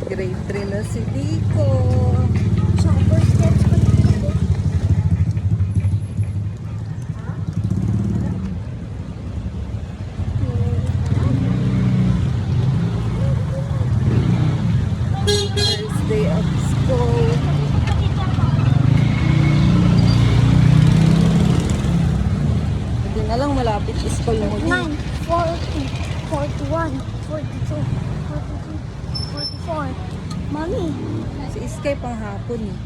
Grade 3 na si Dico. So, first steps pa dito. First day of school. Hindi na lang malapit sa school mo. 9, 40, 41, 42, 43, 44. Mami, Si Sky pang hapon eh.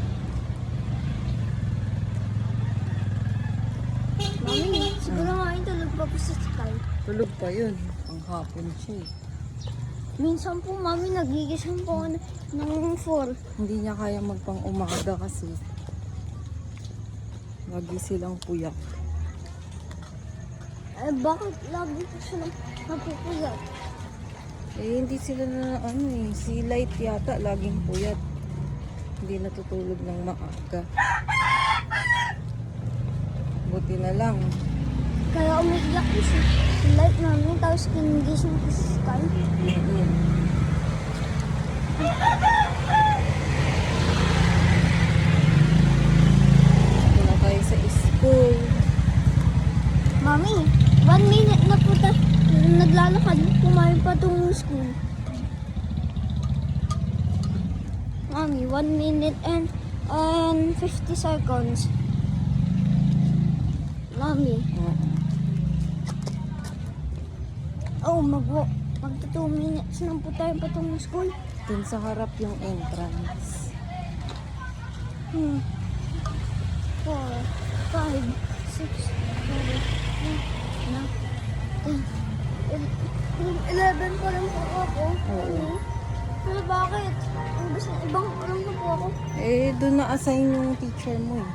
Mami, siguro nga yung tulog pa po sa sky. Tulog pa yun. Pang hapon siya eh. Minsan po, Mami, nagigising po ako ng 4. Hindi niya kaya magpang umaga kasi lagi silang puyat. Eh, bakit lagi po sila napupuyat? Eh, hindi sila na ano eh. Si Light yata laging puyat. Hindi natutulog ng maaga. Buti na lang. Kaya umiiyak po si Light namin, tapos kinigising po si Sky. Ito na tayo sa school. Mami, 1 minute na po naglalakad, kumain pa itong school. Mami, 1 minute and 50 seconds. Mami, oh, magto 2 minutes na po tayo patungong school. Dun sa harap yung entrance. 4, 5, 6, 7, 8, 9, 10, 11 pa rin po ako. Oo. Pero bakit? Ibang alam na po ako. Eh, dun na-assign yung teacher mo eh.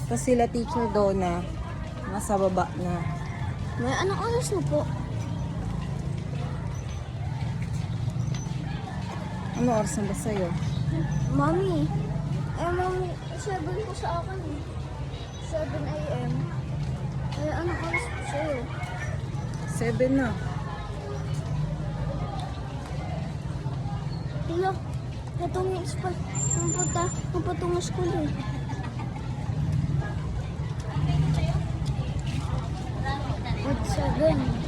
Tapos sila teacher Donna, nasa baba na. May anong oras na po? Ano oras na ba sa'yo? Mami, Mami, 7 po sa akin eh. 7 a.m. Ay, anong oras po sa'yo? 7 na. Tila, 2 minutes pa. Mapatungo school eh. At 7.